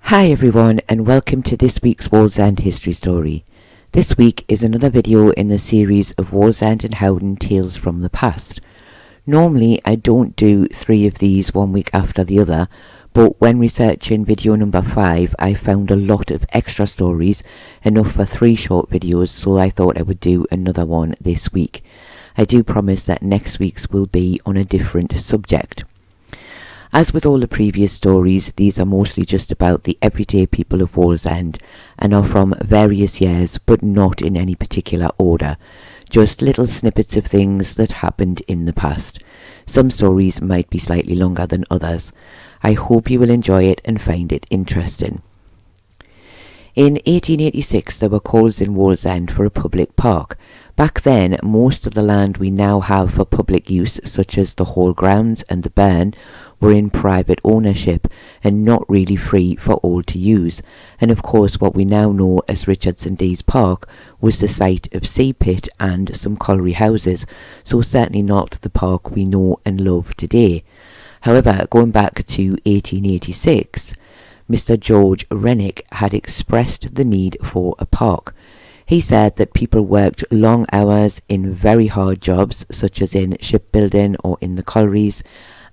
Hi everyone, and welcome to this week's Wallsend history story. This week is another video in the series of Wallsend and Howden Tales from the Past. Normally I don't do 3 of these one week after the other, but when researching video number 5 I found a lot of extra stories, enough for 3 short videos, so I thought I would do another one this week. I do promise that next week's will be on a different subject. As with all the previous stories, these are mostly just about the everyday people of Wallsend and are from various years, but not in any particular order. Just little snippets of things that happened in the past. Some stories might be slightly longer than others. I hope you will enjoy it and find it interesting. In 1886 there were calls in Wallsend for a public park. Back then, most of the land we now have for public use, such as the hall grounds and the burn, were in private ownership and not really free for all to use. And of course what we now know as Richardson D's Park was the site of Sea Pit and some colliery houses, so certainly not the park we know and love today. However, going back to 1886, Mr. George Rennick had expressed the need for a park. He said that people worked long hours in very hard jobs, such as in shipbuilding or in the collieries,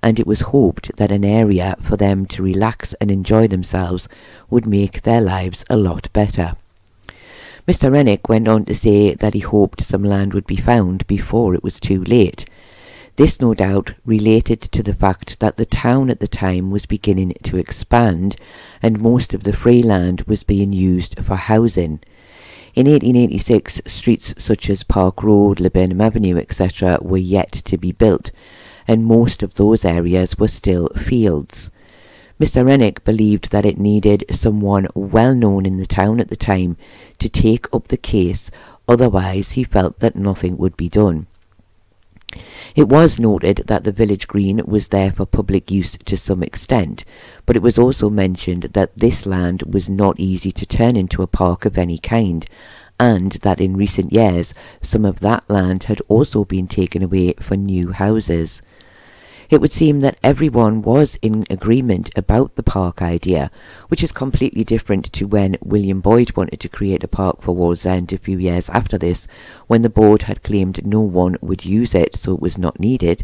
and it was hoped that an area for them to relax and enjoy themselves would make their lives a lot better. Mr. Rennick went on to say that he hoped some land would be found before it was too late. This no doubt related to the fact that the town at the time was beginning to expand and most of the free land was being used for housing. In 1886, streets such as Park Road, Laburnum Avenue, etc. were yet to be built, and most of those areas were still fields. Mr. Rennick believed that it needed someone well known in the town at the time to take up the case, otherwise he felt that nothing would be done. It was noted that the village green was there for public use to some extent, but it was also mentioned that this land was not easy to turn into a park of any kind, and that in recent years some of that land had also been taken away for new houses. It would seem that everyone was in agreement about the park idea, which is completely different to when William Boyd wanted to create a park for Wallsend a few years after this, when the board had claimed no one would use it, so it was not needed.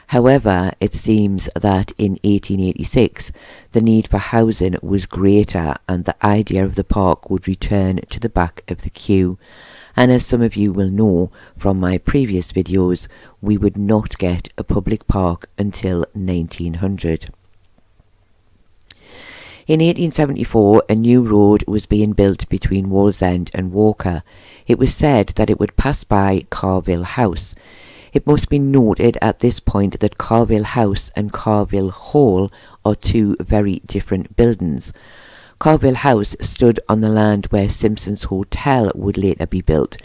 However, it seems that in 1886 the need for housing was greater and the idea of the park would return to the back of the queue. And as some of you will know from my previous videos, we would not get a public park until 1900. In 1874, a new road was being built between Wallsend and Walker. It was said that it would pass by Carville House. It must be noted at this point that Carville House and Carville Hall are 2 very different buildings. Carville House stood on the land where Simpson's Hotel would later be built,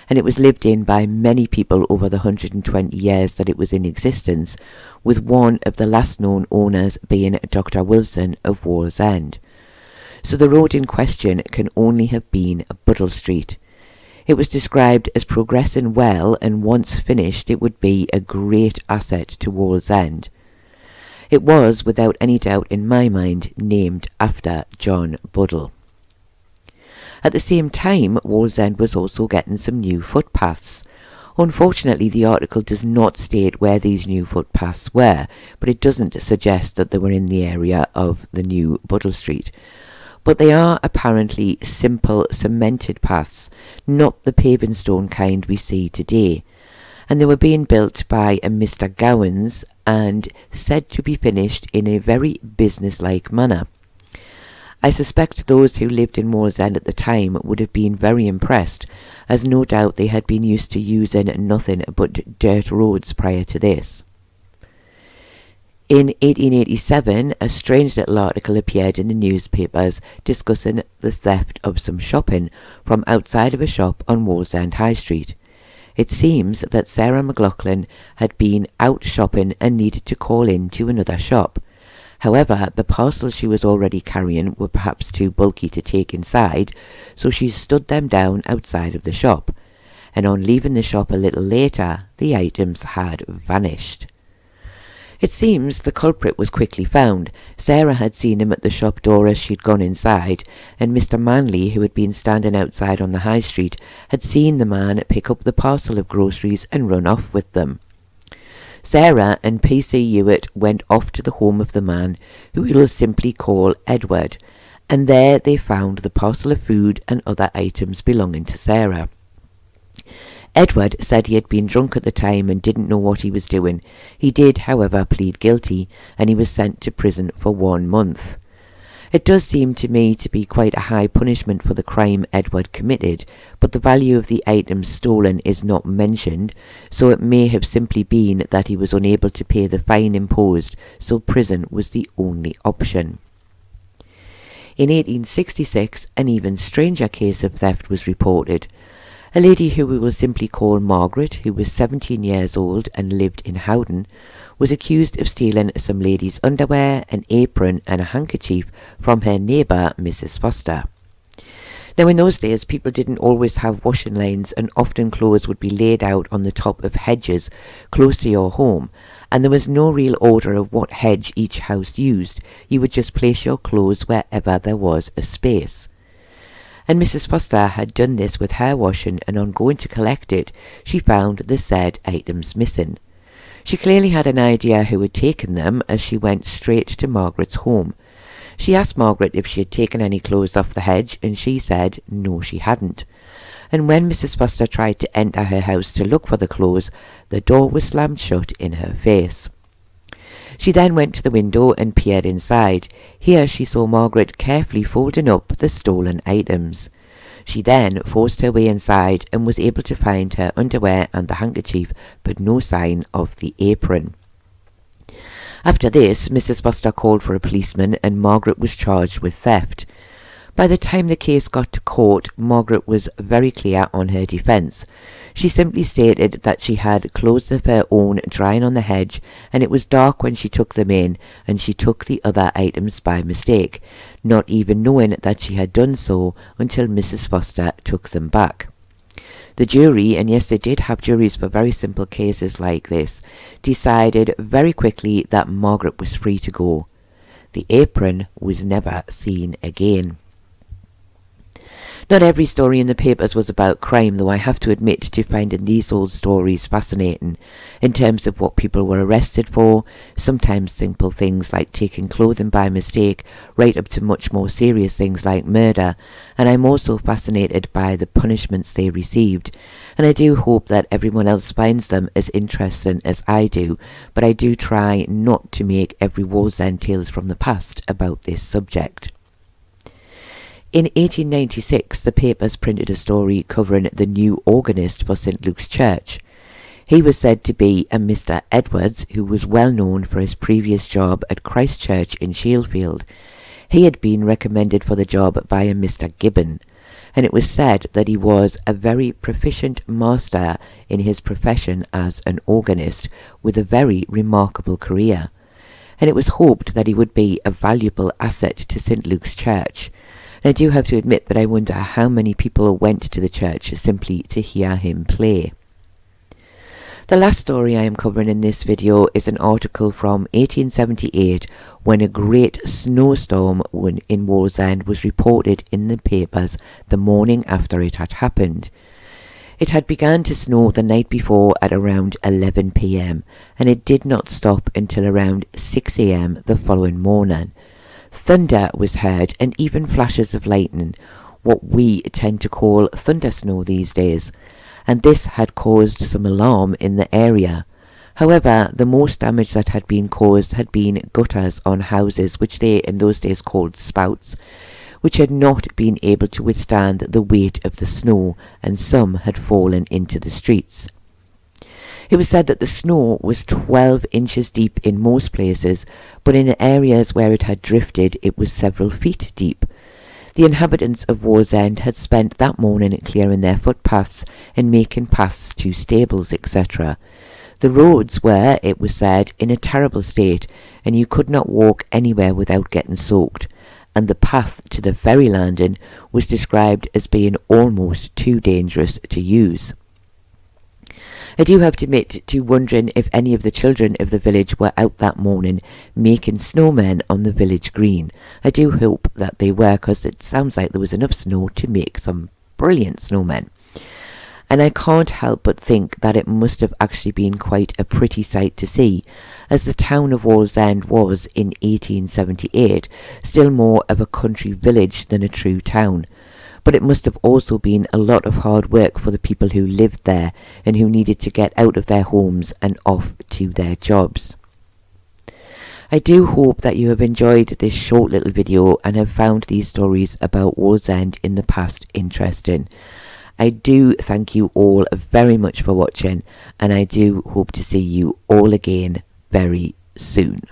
and it was lived in by many people over the 120 years that it was in existence, with one of the last known owners being Dr. Wilson of Wallsend. So the road in question can only have been Buddle Street. It was described as progressing well, and once finished it would be a great asset to Wallsend. It was, without any doubt in my mind, named after John Buddle. At the same time, Wallsend was also getting some new footpaths. Unfortunately, the article does not state where these new footpaths were, but it doesn't suggest that they were in the area of the new Buddle Street. But they are apparently simple cemented paths, not the paving stone kind we see today. And they were being built by a Mr. Gowans and said to be finished in a very business-like manner. I suspect those who lived in Wallsend at the time would have been very impressed, as no doubt they had been used to using nothing but dirt roads prior to this. In 1887, a strange little article appeared in the newspapers discussing the theft of some shopping from outside of a shop on Wallsend High Street. It seems that Sarah McLaughlin had been out shopping and needed to call in to another shop. However, the parcels she was already carrying were perhaps too bulky to take inside, so she stood them down outside of the shop, and on leaving the shop a little later, the items had vanished. It seems the culprit was quickly found. Sarah had seen him at the shop door as she'd gone inside, and Mr. Manley, who had been standing outside on the high street, had seen the man pick up the parcel of groceries and run off with them. Sarah and P.C. Hewitt went off to the home of the man, who we will simply call Edward, and there they found the parcel of food and other items belonging to Sarah. Edward said he had been drunk at the time and didn't know what he was doing. He did, however, plead guilty, and he was sent to prison for 1 month. It does seem to me to be quite a high punishment for the crime Edward committed, but the value of the items stolen is not mentioned, so it may have simply been that he was unable to pay the fine imposed, so prison was the only option. In 1866, an even stranger case of theft was reported. A lady who we will simply call Margaret, who was 17 years old and lived in Howden, was accused of stealing some lady's underwear, an apron and a handkerchief from her neighbour, Mrs. Foster. Now in those days people didn't always have washing lines, and often clothes would be laid out on the top of hedges close to your home, and there was no real order of what hedge each house used. You would just place your clothes wherever there was a space. And Mrs. Foster had done this with her washing, and on going to collect it, she found the said items missing. She clearly had an idea who had taken them, as she went straight to Margaret's home. She asked Margaret if she had taken any clothes off the hedge, and she said no, she hadn't. And when Mrs. Foster tried to enter her house to look for the clothes, the door was slammed shut in her face. She then went to the window and peered inside. Here she saw Margaret carefully folding up the stolen items. She then forced her way inside and was able to find her underwear and the handkerchief, but no sign of the apron. After this, Mrs. Foster called for a policeman, and Margaret was charged with theft. By the time the case got to court, Margaret was very clear on her defence. She simply stated that she had clothes of her own drying on the hedge, and it was dark when she took them in, and she took the other items by mistake, not even knowing that she had done so until Mrs. Foster took them back. The jury, and yes, they did have juries for very simple cases like this, decided very quickly that Margaret was free to go. The apron was never seen again. Not every story in the papers was about crime, though I have to admit to finding these old stories fascinating, in terms of what people were arrested for, sometimes simple things like taking clothing by mistake, right up to much more serious things like murder, and I'm also fascinated by the punishments they received, and I do hope that everyone else finds them as interesting as I do, but I do try not to make every Wallsend Tales from the Past about this subject. In 1896, the papers printed a story covering the new organist for St. Luke's Church. He was said to be a Mr. Edwards, who was well known for his previous job at Christ Church in Shielfield. He had been recommended for the job by a Mr. Gibbon, and it was said that he was a very proficient master in his profession as an organist, with a very remarkable career. And it was hoped that he would be a valuable asset to St. Luke's Church. I do have to admit that I wonder how many people went to the church simply to hear him play. The last story I am covering in this video is an article from 1878 when a great snowstorm in Wallsend was reported in the papers the morning after it had happened. It had begun to snow the night before at around 11 p.m. and it did not stop until around 6 a.m. the following morning. Thunder was heard and even flashes of lightning, what we tend to call thunder snow these days, and this had caused some alarm in the area. However, the most damage that had been caused had been gutters on houses, which they in those days called spouts, which had not been able to withstand the weight of the snow, and some had fallen into the streets. It was said that the snow was 12 inches deep in most places, but in areas where it had drifted it was several feet deep. The inhabitants of Wallsend had spent that morning clearing their footpaths and making paths to stables, etc. The roads were, it was said, in a terrible state, and you could not walk anywhere without getting soaked, and the path to the ferry landing was described as being almost too dangerous to use. I do have to admit to wondering if any of the children of the village were out that morning making snowmen on the village green. I do hope that they were, because it sounds like there was enough snow to make some brilliant snowmen. And I can't help but think that it must have actually been quite a pretty sight to see, as the town of Wallsend was, in 1878, still more of a country village than a true town. But it must have also been a lot of hard work for the people who lived there and who needed to get out of their homes and off to their jobs. I do hope that you have enjoyed this short little video and have found these stories about Wallsend in the past interesting. I do thank you all very much for watching, and I do hope to see you all again very soon.